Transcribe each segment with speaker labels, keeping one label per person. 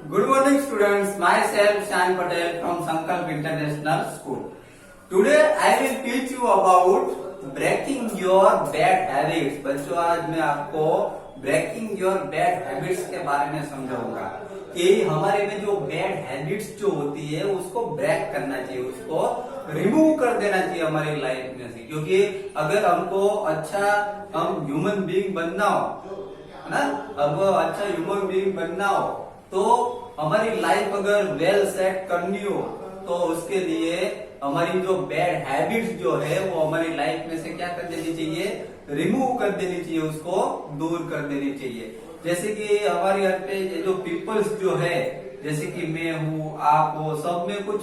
Speaker 1: Good morning, students. Myself, Shan Patel from Sankalp International School. Today, I will teach you about breaking your bad habits. बच्चों, आज मैं आपको breaking your bad habits के बारे में समझाऊंगा कि हमारे में जो bad habits जो होती है उसको ब्रेक करना चाहिए, उसको रिमूव कर देना चाहिए हमारी लाइफ में से, क्योंकि अगर हमको अच्छा हम ह्यूमन बीइंग बनना हो, है ना, अब अच्छा ह्यूमन बीइंग बनना हो तो हमारी लाइफ अगर वेल सेट करनी हो तो उसके लिए हमारी जो बैड हैबिट्स जो है वो हमारी लाइफ में से क्या कर देनी चाहिए, रिमूव कर देनी चाहिए, उसको दूर कर देनी चाहिए। जैसे कि हमारी यहाँ पे जो पीपल्स जो है, जैसे कि मैं हूँ, आप हो, सब में कुछ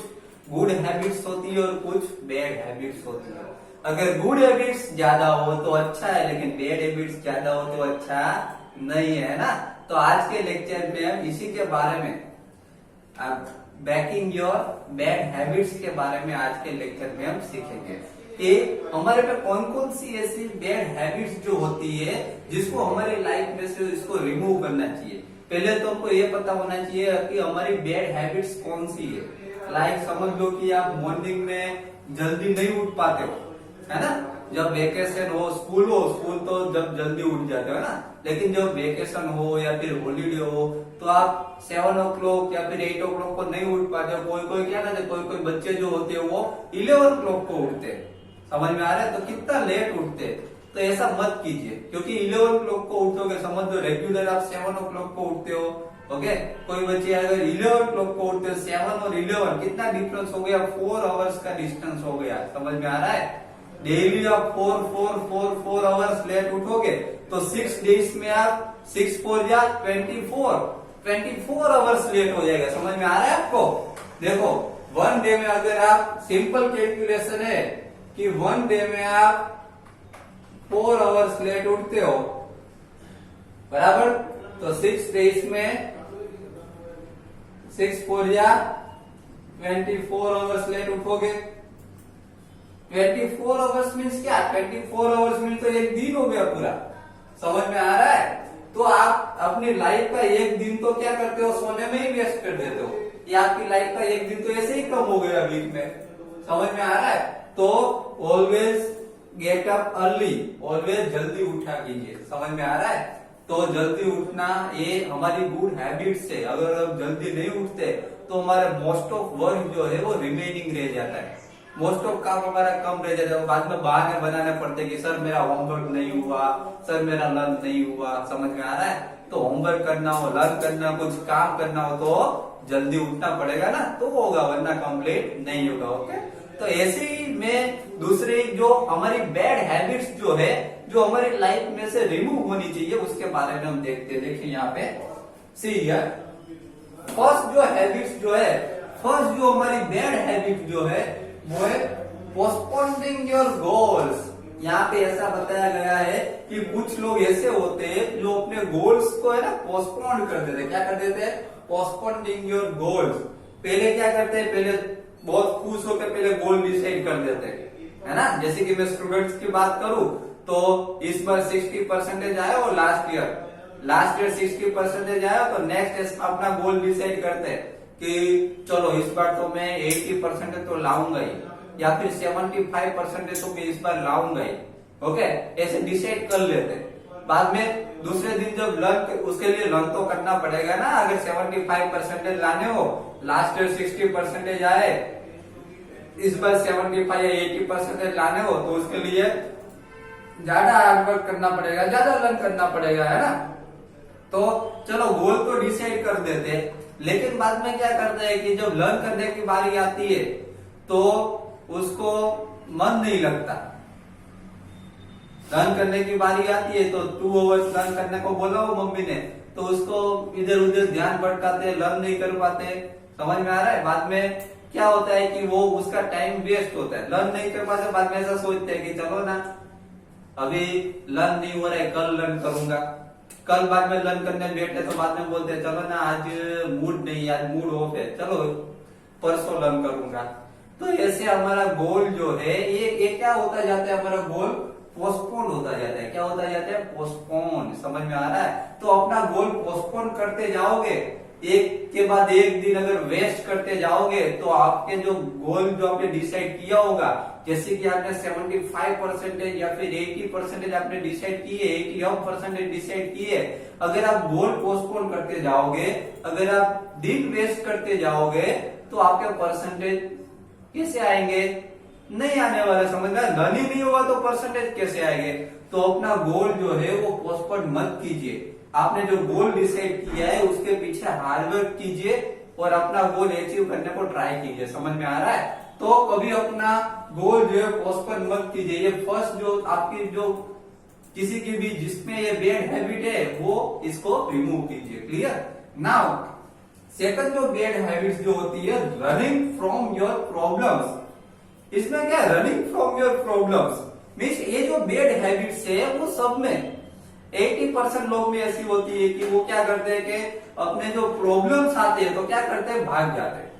Speaker 1: गुड हैबिट्स होती है और कुछ बैड हैबिट्स होती है। अगर गुड हैबिट्स ज्यादा हो तो अच्छा है, लेकिन बैड हैबिट्स ज्यादा हो तो अच्छा नहीं है ना। तो आज के लेक्चर में हम इसी के बारे में, ब्रेकिंग योर बैड हैबिट्स के बारे में आज के लेक्चर में हम सीखेंगे कि हमारे पे कौन कौन सी ऐसी बैड हैबिट्स जो होती है जिसको हमारी लाइफ में से इसको रिमूव करना चाहिए। पहले तो हमको ये पता होना चाहिए कि हमारी बैड हैबिट्स कौन सी है। लाइक समझ लो कि आप मॉर्निंग में जल्दी नहीं उठ पाते हो, है ना। जब वेकेशन हो, स्कूल तो जब जल्दी उठ जाते हो ना, लेकिन जब वेकेशन हो या फिर हॉलीडे हो तो आप 7 o'clock या फिर 8 o'clock को नहीं उठ पाते। कोई क्या करते, कोई बच्चे जो होते हैं वो 11 o'clock को उठते हैं। समझ में आ रहा है? तो कितना लेट उठते। तो ऐसा मत कीजिए, क्योंकि 11 o'clock को उठोगे, समझ लो रेगुलर आप 7 o'clock को उठते हो, ओके। कोई बच्चे अगर 11 o'clock को उठते हो, 7 और 11 कितना डिफरेंस हो गया, 4 आवर्स का डिस्टेंस हो गया। समझ में आ रहा है? डेली आप 4 आवर्स लेट उठोगे तो 6 डेज में आप 6 4 या 24 आवर्स लेट हो जाएगा। समझ में आ रहा है आपको? देखो 1 डे में अगर आप, सिंपल कैलकुलेशन है कि 1 डे में आप 4 आवर्स लेट उठते हो, बराबर, तो 6 डेज में 6 4 या 24 आवर्स लेट उठोगे। 24 आवर्स मीन्स क्या? 24 आवर्स मीन्स तो एक दिन हो गया पूरा। समझ में आ रहा है? तो आप अपनी लाइफ का एक दिन तो क्या करते हो, सोने में ही वेस्ट कर देते हो। या आपकी लाइफ का एक दिन तो ऐसे ही कम हो गया वीक में। समझ में आ रहा है? तो always get up early, always जल्दी उठा कीजिए। समझ में आ रहा है? तो जल्दी उठना ये हमारी गुड हैबिट्स है। अगर हम जल्दी नहीं उठते तो हमारे मोस्ट ऑफ वर्क जो है वो रिमेनिंग रह जाता है, मोस्ट ऑफ काम हमारा कम रह जाता है। बाद में बहाने बनाने पड़ते कि सर मेरा होमवर्क नहीं हुआ, सर मेरा लर्न नहीं हुआ। समझ में आ रहा है? तो होमवर्क करना हो, लर्न करना, कुछ काम करना हो तो जल्दी उठना पड़ेगा ना, तो होगा, वरना कंप्लीट नहीं होगा। ओके, तो ऐसे ही में दूसरी जो हमारी बैड हैबिट्स जो है, जो हमारी लाइफ में से रिमूव होनी चाहिए, उसके बारे में हम देखते हैं। देखिए यहाँ पे सी हियर, फर्स्ट जो हैबिट्स जो है, फर्स्ट जो हमारी बैड हैबिट जो है वो है पोस्टपोनिंग योर गोल्स। यहाँ पे ऐसा बताया गया है कि कुछ लोग ऐसे होते हैं जो अपने गोल्स को है ना पोस्टपोन कर देते हैं। क्या कर देते हैं? Postponing your goals. पहले क्या करते हैं, पहले बहुत खुश होकर पहले गोल डिसाइड कर देते हैं, है ना। जैसे कि मैं स्टूडेंट्स की बात करूं तो इस बार 60% आया और लास्ट ईयर 60% आया, तो नेक्स्ट अपना गोल डिसाइड करते हैं कि चलो इस बार तो मैं 80% तो लाऊंगा ही, या फिर 75% तो मैं इस बार लाऊंगा ही। ओके, ऐसे डिसाइड कर लेते हैं। बाद में दूसरे दिन जब लर्न, उसके लिए लर्न तो करना पड़ेगा ना। अगर 75% लाने हो, लास्ट ईयर 60% आए, इस बार 75 या 80% लाने हो, तो उसके लिए ज्यादा हार्डवर्क करना पड़ेगा, ज्यादा लर्न करना पड़ेगा, है ना। तो चलो गोल तो डिसाइड कर देते हैं, लेकिन बाद में क्या करते हैं कि जब लर्न करने की बारी आती है तो उसको मन नहीं लगता। लर्न करने की बारी आती है तो 2 आवर्स लर्न करने को बोला हो मम्मी ने, तो उसको इधर उधर ध्यान भटकाते, लर्न नहीं कर पाते। समझ में आ रहा है? बाद में क्या होता है कि वो उसका टाइम वेस्ट होता है, लर्न नहीं कर पाते। बाद में ऐसा सोचते हैं कि चलो ना, अभी लर्न नहीं हो रहा है, कल लर्न करूंगा। कल बाद में लर्न करने बैठे तो बाद में बोलते हैं चलो ना, आज मूड नहीं, आज मूड ऑफ है, चलो परसों लर्न करूंगा। तो ऐसे हमारा गोल जो है ये क्या होता जाता है, हमारा गोल पोस्टपोन होता जाता है। क्या होता जाता है? पोस्टपोन। समझ में आ रहा है? तो अपना गोल पोस्टपोन करते जाओगे, एक के बाद एक दिन अगर वेस्ट करते जाओगे तो आपके जो गोल जो आपने डिसाइड किया होगा, जैसे कि आपने 75% या फिर 80% आपने डिसाइड किए, 80% डिसाइड किए, अगर आप गोल पोस्टपोन करते जाओगे, अगर आप दिन वेस्ट करते जाओगे तो आपके परसेंटेज कैसे आएंगे? नहीं आने वाले। समझ में? रनिंग नहीं होगा तो परसेंटेज कैसे आएंगे? तो अपना गोल जो है वो पोस्टपोन मत कीजिए। आपने जो गोल डिसाइड किया है उसके पीछे हार्डवर्क कीजिए और अपना गोल अचीव करने को ट्राई कीजिए। समझ में आ रहा है? तो कभी अपना गोल जो है पोस्टपोन मत कीजिए। ये फर्स्ट जो आपकी जो किसी की भी जिसमें ये बैड हैबिट है वो इसको रिमूव कीजिए। क्लियर? नाउ सेकंड जो बैड हैबिट जो होती है, रनिंग फ्रॉम योर प्रॉब्लम्स। इसमें क्या? Running from your problems means ये जो बैड हैबिट्स है वो सब में 80% लोग में ऐसी होती है कि वो क्या करते हैं कि अपने जो प्रॉब्लम्स आते हैं तो क्या करते हैं? भाग जाते हैं।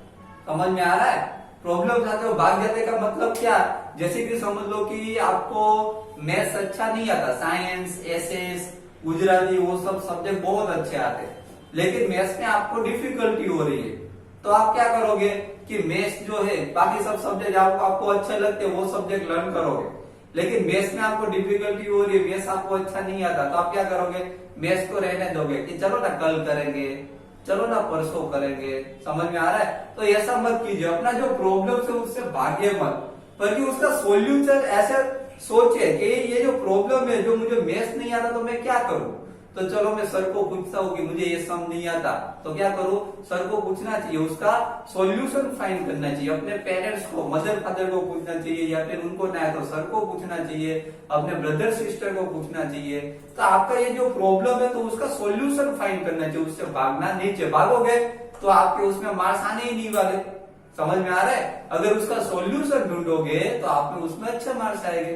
Speaker 1: समझ में आ रहा है? प्रॉब्लम्स आते हो भाग जाते का मतलब क्या? जैसे कि समझ लो कि आपको मैथ्स अच्छा नहीं आता, साइंस, एसएस, गुजराती वो सब सब्जेक्ट बहुत अच्छे आते हैं, लेकिन मैथ्स में आपको डिफिकल्टी हो रही है, तो आप क्या करोगे कि मैथ्स जो है बाकी सब सब्जेक्ट आपको अच्छे लगते हैं वो सब्जेक्ट लर्न करोगे, लेकिन मैथ्स में आपको डिफिकल्टी हो रही है, मैथ्स आपको अच्छा नहीं आता, तो आप क्या करोगे? मैथ्स को रहने दोगे कि चलो ना कल करेंगे, चलो ना परसों करेंगे। समझ में आ रहा है? तो ऐसा मत कीजिए। अपना जो प्रॉब्लम है उससे भागिए मत, बल्कि उसका सॉल्यूशन ऐसे सोचे कि ये जो प्रॉब्लम है, जो मुझे मैथ्स नहीं आता तो मैं क्या करूं? तो चलो मैं सर को पूछता हूँ कि मुझे ये सम नहीं आता, तो क्या करूं? सर को पूछना चाहिए, उसका सॉल्यूशन फाइंड करना चाहिए। अपने पेरेंट्स को, मदर फादर को पूछना चाहिए, या फिर उनको ना तो सर को पूछना चाहिए, अपने ब्रदर सिस्टर को पूछना चाहिए। तो आपका ये जो प्रॉब्लम है तो उसका सॉल्यूशन फाइंड करना चाहिए, उससे भागना नहीं चाहिए। भागोगे तो आपके उसमें मार्क्स आने ही नहीं वाले। समझ में आ रहा है? अगर उसका सॉल्यूशन ढूंढोगे तो आप में उसमें अच्छे मार्क्स आएंगे।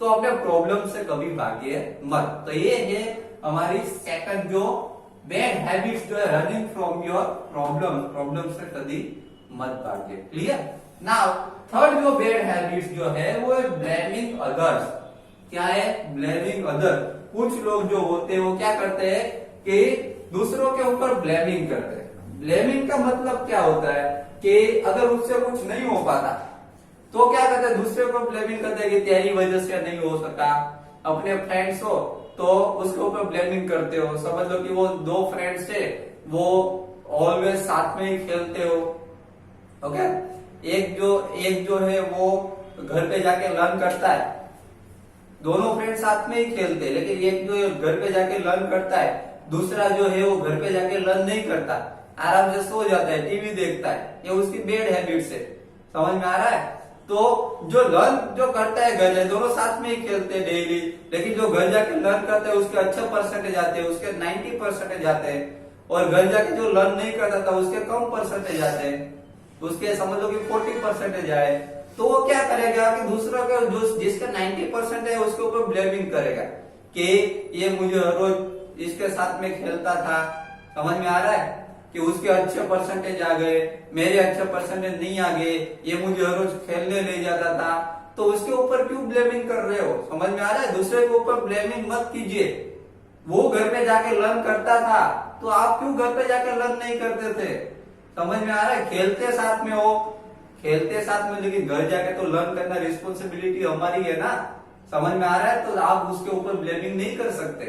Speaker 1: तो अपने प्रॉब्लम से कभी भागिए मत। तो ये है हमारी सेकंड जो बैड हैबिट्स जो है, रनिंग फ्रॉम योर प्रॉब्लम से कभी मत भागिए। क्लियर? नाउ थर्ड जो बैड हैबिट्स जो है वो है ब्लेमिंग अदर्स। क्या है? Blaming other. कुछ लोग जो होते हैं वो क्या करते हैं कि दूसरों के ऊपर ब्लेमिंग करते हैं। ब्लेमिंग का मतलब क्या होता है कि अगर उससे कुछ नहीं हो पाता तो क्या करते हैं? दूसरे को ब्लेमिंग करते हैं कि तेरी वजह से नहीं हो सका। अपने फ्रेंड्स हो तो उसके ऊपर ब्लेमिंग करते हो। समझ लो कि वो दो फ्रेंड्स थे, वो ऑलवेज साथ में ही खेलते हो। ओके? एक जो है वो घर पे जाके लर्न करता है, दोनों फ्रेंड साथ में ही खेलते हैं, लेकिन एक जो घर पे जाके लर्न करता है, दूसरा जो है वो घर पे जाके लर्न नहीं करता, आराम से सो जाता है, टीवी देखता है। ये उसकी बैड हैबिट्स है। समझ में आ रहा है? तो जो लर्न जो करता है घर, दोनों साथ में ही खेलते हैं डेली, लेकिन जो घर जाके लर्न करता है उसके अच्छे परसेंटेज आते हैं, उसके 90% आते हैं, और घर जाके जो लर्न नहीं करता था उसके कम परसेंटेज आते हैं, उसके समझ लो कि 40% आए। तो वो क्या करेगा कि दूसरों के जो जिसके 90% है उसके ऊपर ब्लेमिंग करेगा कि ये मुझे रोज इसके साथ में खेलता था। समझ में आ रहा है कि उसके अच्छे परसेंटेज आ गए, मेरे अच्छे परसेंटेज नहीं आ गए, ये मुझे हर रोज खेलने ले जाता था, तो उसके ऊपर क्यों ब्लेमिंग कर रहे हो? समझ में आ रहा है? दूसरे के ऊपर ब्लेमिंग मत कीजिए। वो घर पे जाके लर्न करता था तो आप क्यों घर पे जाके लर्न नहीं करते थे? समझ में आ रहा है? खेलते साथ में हो, खेलते साथ में, लेकिन घर जाके तो लर्न करना रिस्पॉन्सिबिलिटी हमारी है ना। समझ में आ रहा है? तो आप उसके ऊपर ब्लेमिंग नहीं कर सकते।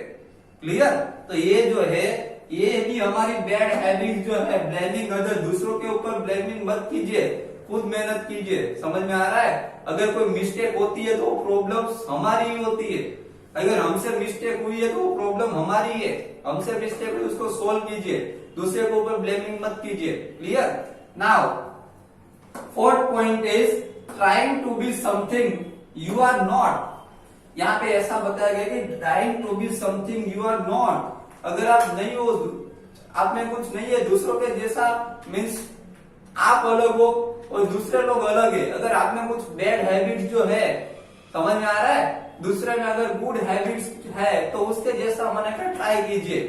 Speaker 1: क्लियर? तो ये जो है ये भी हमारी बैड हैबिट जो है, ब्लेमिंग अदर। दूसरों के ऊपर ब्लेमिंग मत कीजिए, खुद मेहनत कीजिए। समझ में आ रहा है? अगर कोई मिस्टेक होती है तो प्रॉब्लम हमारी ही होती है। अगर हमसे मिस्टेक हुई है तो प्रॉब्लम हमारी है, हमसे मिस्टेक हुई उसको सोल्व कीजिए, दूसरे के ऊपर ब्लेमिंग मत कीजिए। Clear? Now fourth point is trying to be something you are not. यहाँ पे ऐसा बताया गया कि trying to be something you are not. अगर आप नहीं हो, आप में कुछ नहीं है, दूसरों के जैसा मीन्स आप अलग हो और दूसरे लोग अलग है। अगर आप में कुछ बैड हैबिट जो है, समझ में आ रहा है, दूसरे में अगर गुड हैबिट्स है तो उसके जैसा होने का ट्राई कीजिए।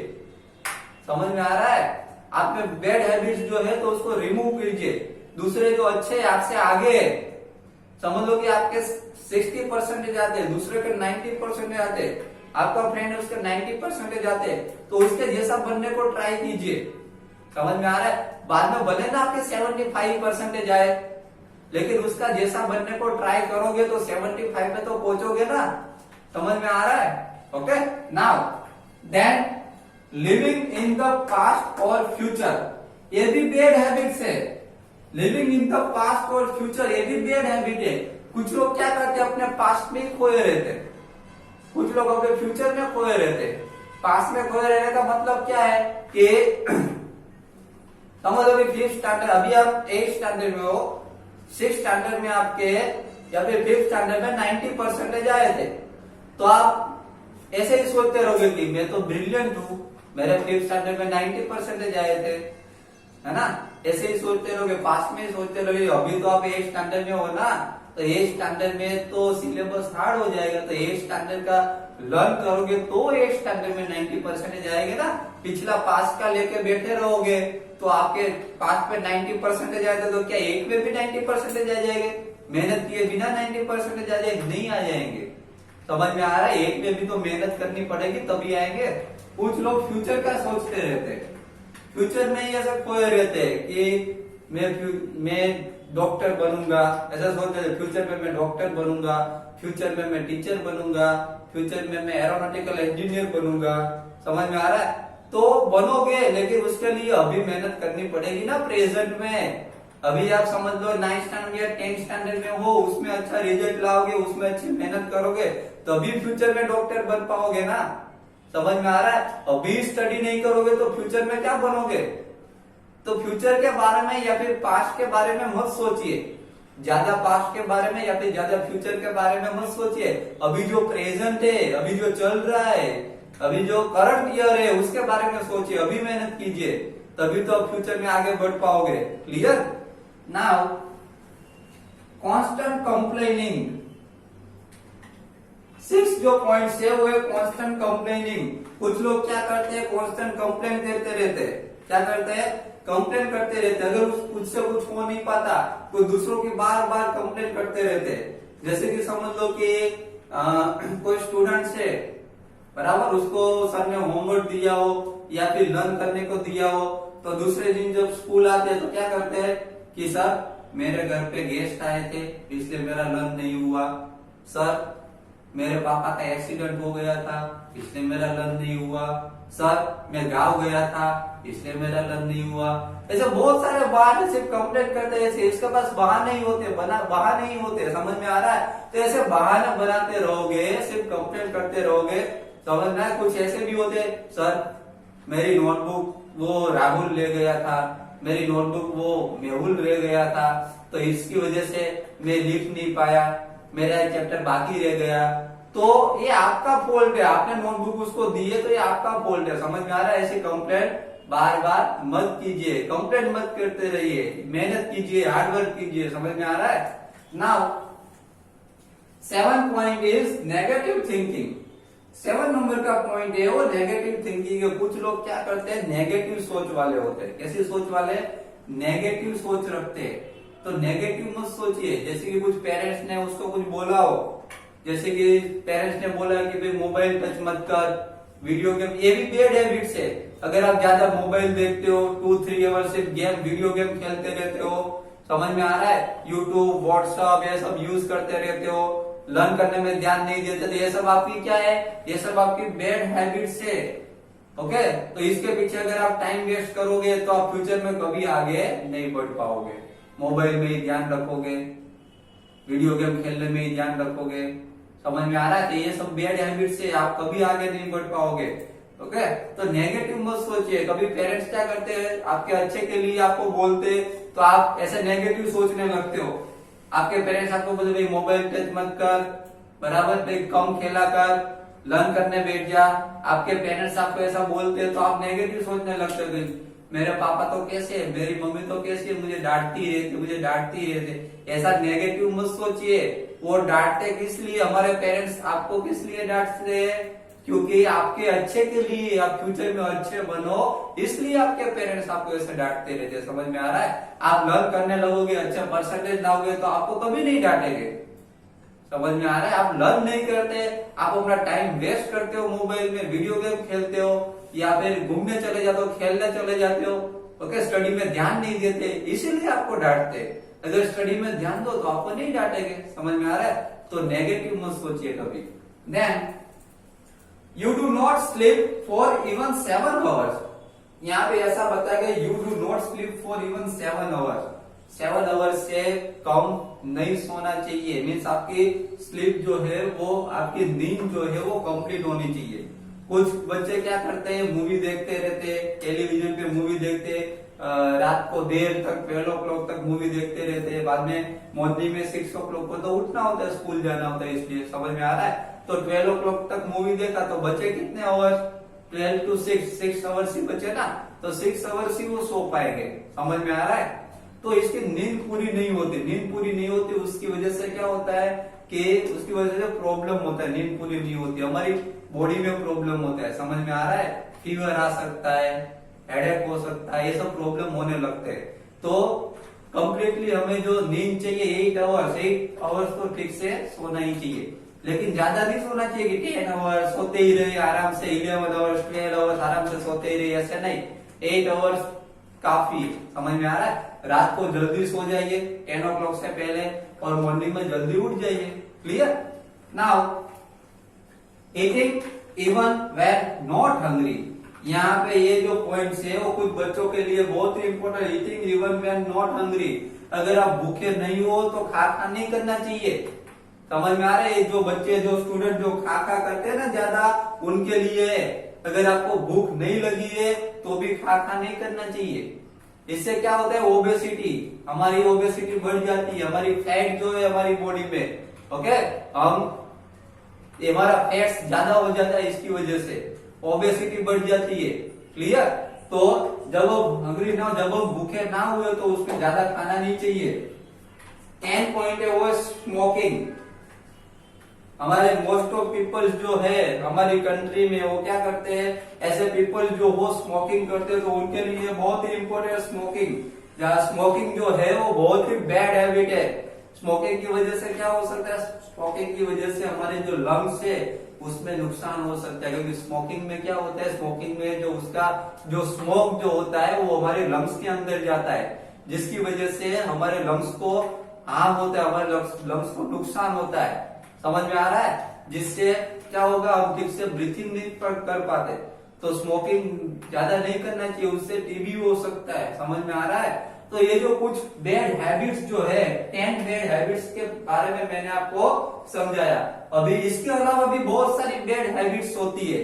Speaker 1: समझ में आ रहा है? आप में बैड हैबिट्स जो है तो उसको रिमूव कीजिए। दूसरे जो अच्छे आपसे आगे है समझ लो कि आपके 60% आते, दूसरे के 90% आते, आपका फ्रेंड है उसके 90% आते, तो उसके जैसा बनने को ट्राई कीजिए। समझ में आ रहा है? बाद में भले ना आपके 75% आए, लेकिन उसका जैसा बनने को ट्राई करोगे तो 75 पे तो पहुंचोगे ना। समझ में आ रहा है? Okay, now then living in the past और फ्यूचर, ये भी बैड हैबिट्स है। लिविंग इन द पास्ट और फ्यूचर ये भी बैड हैबिट है। कुछ लोग क्या करते हैं, अपने पास्ट में ही खोए रहते, कुछ लोग अपने फ्यूचर में खोए रहते। पास्ट में खोए रहने का मतलब क्या है कि समझ लो कि 5th स्टैंडर्ड, अभी आप 8th स्टैंडर्ड में हो, 6th स्टैंडर्ड में आपके या फिर 5th स्टैंडर्ड में 90% आए थे, तो आप ऐसे ही सोचते रहोगे कि मैं तो ब्रिलियंट हूं, मेरे 5th स्टैंडर्ड में 90% आए थे, है ना। ऐसे ही सोचते रहोगे, पास्ट में ही सोचते रहोगे। अभी तो आप 8th स्टैंडर्ड में हो ना, तो 8th स्टैंडर्ड में तो सिलेबस हार्ड हो जाएगा, तो 8th स्टैंडर्ड का लर्न करोगे तो 8th स्टैंडर्ड में 90% आएंगे ना। पिछला पास्ट का लेके बैठे रहोगे तो आपके पास्ट पे 90% आए थे, तो क्या एक में भी 90% आ जाएंगे? मेहनत किए बिना 90% आ जाएंगे? नहीं आ जाएंगे। समझ में आ रहा है? एक में भी तो मेहनत करनी पड़ेगी तभी आएंगे। कुछ लोग फ्यूचर का सोचते रहते हैं, फ्यूचर में ही ऐसा खोए रहते हैं कि मैं डॉक्टर बनूंगा, ऐसा सोचते थे, फ्यूचर में मैं डॉक्टर बनूंगा, फ्यूचर में मैं टीचर बनूंगा, फ्यूचर में मैं एरोनॉटिकल इंजीनियर बनूंगा। समझ में आ रहा है? तो बनोगे, लेकिन उसके लिए अभी मेहनत करनी पड़ेगी ना प्रेजेंट में। अभी आप समझ लो 9th स्टैंडर्ड या 10th स्टैंडर्ड में हो, उसमें अच्छा रिजल्ट लाओगे, उसमें अच्छी मेहनत करोगे, तभी फ्यूचर में डॉक्टर बन पाओगे ना। समझ में आ रहा है? अभी स्टडी नहीं करोगे तो फ्यूचर में क्या बनोगे? तो फ्यूचर के बारे में या फिर पास्ट के बारे में मत सोचिए, ज्यादा पास्ट के बारे में या फिर ज्यादा फ्यूचर के बारे में मत सोचिए। अभी जो प्रेजेंट है, अभी जो चल रहा है, अभी जो करंट ईयर है, उसके बारे में सोचिए, अभी मेहनत कीजिए, तभी तो आप फ्यूचर में आगे बढ़ पाओगे। क्लियर? नाउ कांस्टेंट कंप्लेनिंग, 6 जो पॉइंट्स है वो है कांस्टेंट कंप्लेनिंग। कुछ लोग क्या करते हैं, कांस्टेंट कंप्लेन करते रहते हैं। क्या करते हैं? कंप्लेन करते रहते हैं। अगर उससे कुछ हो नहीं पाता तो दूसरों की बार बार कंप्लेन करते रहते हैं। जैसे कि समझ लो कि कोई स्टूडेंट है, बराबर, उसको सर ने होमवर्क दिया हो या फिर लर्न करने को दिया हो, तो दूसरे दिन जब स्कूल आते हैं तो क्या करते हैं कि सर मेरे घर पे गेस्ट आए थे इसलिए मेरा लर्न नहीं हुआ, सर मेरे पापा का एक्सीडेंट हो गया था इसलिए मेरा लर्न नहीं हुआ, सर मैं गाँव गया था इसलिए मेरा लर्न नहीं हुआ। ऐसे बहुत सारे बहाने सिर्फ कंप्लेंट करते हैं, इसके पास बहाने नहीं होते, बहाने नहीं होते। समझ में आ रहा है? तो ऐसे बहाने बनाते रहोगे, सिर्फ कंप्लेंट करते रहोगे, समझना है? कुछ ऐसे भी होते, सर मेरी नोटबुक वो राहुल ले गया था, मेरी नोटबुक वो मेहुल रह गया था, तो इसकी वजह से मैं लिख नहीं पाया, मेरा एक चैप्टर बाकी रह गया। तो ये आपका फॉल्ट है, आपने नोटबुक उसको दी है तो ये आपका फॉल्ट है। समझ में आ रहा है? ऐसी कंप्लेंट बार बार मत कीजिए, कंप्लेंट मत करते रहिए, मेहनत कीजिए, हार्डवर्क कीजिए। समझ में आ रहा है? Now 7th point is negative thinking. 7 number का पॉइंट है वो नेगेटिव थिंकिंग है। कुछ लोग क्या करते हैं, नेगेटिव सोच वाले होते हैं। कैसी सोच वाले? नेगेटिव सोच रखते हैं। तो नेगेटिव मत सोचिए। जैसे कि कुछ पेरेंट्स ने उसको कुछ बोला हो, जैसे कि पेरेंट्स ने बोला कि भाई मोबाइल टच मत कर, वीडियो गेम, ये भी बैड हैबिट्स है। अगर आप ज्यादा मोबाइल देखते हो, 2-3 आवर्स सिर्फ गेम, वीडियो गेम खेलते रहते हो, समझ में आ रहा है, यूट्यूब, व्हाट्सएप ये सब यूज करते रहते हो, लर्न करने में ध्यान नहीं देते, तो ये सब आपकी क्या है? ये सब आपकी बैड हैबिट्स है। ओके, तो इसके पीछे अगर आप टाइम वेस्ट करोगे तो आप फ्यूचर में कभी आगे नहीं बढ़ पाओगे। मोबाइल में ही ध्यान रखोगे, वीडियो गेम खेलने में ही ध्यान रखोगे। समझ में आ रहा है? तो ये सब बैड हैबिट्स है, आप कभी आगे नहीं बढ़ पाओगे। ओके, तो नेगेटिव मत सोचिए। कभी पेरेंट्स क्या करते हैं, आपके अच्छे के लिए आपको बोलते तो आप ऐसे नेगेटिव सोचने लगते हो। आपके पेरेंट्स आपको बोलते भाई मोबाइल टच मत कर, बराबर, भाई कम खेला कर, लर्न करने बैठ जा। आपके पेरेंट्स आपको ऐसा बोलते हैं तो आप नेगेटिव सोचने लगते हो, मेरे पापा तो कैसे है, मेरी मम्मी तो कैसी है, मुझे डांटती रहती, मुझे डांटती रहती। ऐसा नेगेटिव मत सोचिए। वो डांटते किस लिए? हमारे पेरेंट्स आपको किस लिए डांटते हैं? क्योंकि आपके अच्छे के लिए, आप फ्यूचर में अच्छे बनो, इसलिए आपके पेरेंट्स आपको ऐसे डांटते रहते हैं। समझ में आ रहा है? आप लर्न करने लगोगे, अच्छे परसेंटेज लाओगे तो आपको कभी नहीं डांटेंगे। समझ में आ रहा है? आप लर्न नहीं करते, आप अपना टाइम वेस्ट करते हो, मोबाइल में वीडियो गेम खेलते हो, या फिर घूमने चले जाते हो, खेलने चले जाते हो, ओके, स्टडी में ध्यान नहीं देते, इसीलिए आपको डांटते। अगर स्टडी में ध्यान दो तो आपको नहीं डांटेंगे। समझ में आ रहा है? तो नेगेटिव मत सोचिए कभी। Then you do not sleep for even 7 hours. यहाँ पे ऐसा बताया गया, you do not sleep for even 7 hours. 7 hours से कम नहीं सोना चाहिए। मीन्स आपकी स्लीप जो है वो, आपकी नींद जो है वो कंप्लीट होनी चाहिए। कुछ बच्चे क्या करते हैं, मूवी देखते रहते, टेलीविजन पे मूवी देखते, रात को देर तक 12 o'clock तक मूवी देखते रहते हैं, बाद में मॉर्निंग में 6 o'clock को तो उठना होता है, स्कूल जाना होता है, इसलिए। समझ में आ रहा है? तो 12 o'clock तक मूवी देखा तो बचे कितने आवर्स? 12 to 6 आवर्स ही बचे ना, तो 6 आवर्स ही वो सो पाएंगे। समझ में आ रहा है? तो इसकी नींद पूरी नहीं होती। नींद पूरी नहीं होती, उसकी वजह से क्या होता है कि उसकी वजह से प्रॉब्लम होता है। नींद पूरी नहीं होती, हमारी बॉडी में प्रॉब्लम होता है। समझ में आ रहा है? फीवर आ सकता है, हेडेक हो सकता है, ये सब प्रॉब्लम होने लगते हैं। तो कंप्लीटली हमें जो नींद चाहिए 8 आवर्स तो ठीक से सोना ही चाहिए, लेकिन ज्यादा नहीं सोना चाहिए कि 10 आवर्स सोते ही रहे आराम से, 11 आवर्स 12 आवर्स आराम से सोते ही रहे, ऐसे नहीं। 8 आवर्स काफी। समझ में आ रहा है? रात को जल्दी सो जाइए 10 o'clock से पहले, और मॉर्निंग में जल्दी उठ जाइए। Clear? Now eating even when not hungry. यहाँ पे ये जो पॉइंट्स है वो कुछ बच्चों के लिए बहुत ही important. Eating even when not hungry, अगर आप भूखे नहीं हो तो खा नहीं करना चाहिए। समझ में आ रहा है? जो बच्चे, जो स्टूडेंट जो खा करते हैं ना ज्यादा, उनके लिए अगर आपको भूख नहीं लगी है तो भी खा नहीं करना चाहिए। इससे क्या होता है, ओबेसिटी, हमारी ओबेसिटी बढ़ जाती है, हमारी फैट जो है हमारी बॉडी में, ओके, हमारा फैट्स ज्यादा हो जाता है, इसकी वजह से ओबेसिटी बढ़ जाती है। क्लियर? तो जब हम हंग्री ना, जब हम भूखे ना हुए तो उसमें ज्यादा खाना नहीं चाहिए। 10 पॉइंट है वो स्मोकिंग। हमारे मोस्ट ऑफ पीपल्स जो है हमारी कंट्री में, वो क्या करते हैं, ऐसे पीपल जो वो स्मोकिंग करते हैं, तो उनके लिए बहुत ही इंपॉर्टेंट स्मोकिंग। जहाँ स्मोकिंग जो है वो बहुत ही बैड हैबिट है। स्मोकिंग की वजह से क्या हो सकता है, स्मोकिंग की वजह से हमारे जो लंग्स है उसमें नुकसान हो सकता है। क्योंकि स्मोकिंग में क्या होता है, स्मोकिंग में जो उसका जो स्मोक जो होता है वो हमारे लंग्स के अंदर जाता है, जिसकी वजह से हमारे लंग्स को हार्म होता है, हमारे लंग्स को नुकसान होता है। समझ में आ रहा है? जिससे क्या होगा, हम ठीक से ब्रीथिंग नहीं कर पाते। तो स्मोकिंग ज्यादा नहीं करना चाहिए, उससे टीबी हो सकता है। समझ में आ रहा है? तो ये जो कुछ बैड हैबिट्स जो है, 10 बैड हैबिट्स के बारे में मैंने आपको समझाया। अभी इसके अलावा भी बहुत सारी बैड हैबिट्स होती है,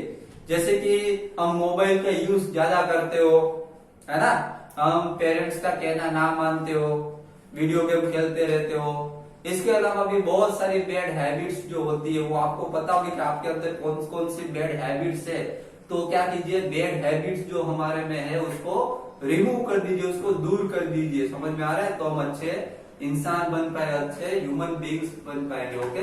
Speaker 1: जैसे कि हम मोबाइल का यूज ज्यादा करते हो, है ना, हम पेरेंट्स का कहना ना मानते हो, वीडियो गेम खेलते रहते हो। इसके अलावा भी बहुत सारी बैड हैबिट्स जो होती है, वो आपको पता होगी कि आपके अंदर कौन कौन सी बैड हैबिट्स है। तो क्या कीजिए, बैड हैबिट्स जो हमारे में है उसको रिमूव कर दीजिए, उसको दूर कर दीजिए। समझ में आ रहा है? तो हम अच्छे इंसान बन पाए, अच्छे ह्यूमन बींग्स बन पाएंगे। ओके।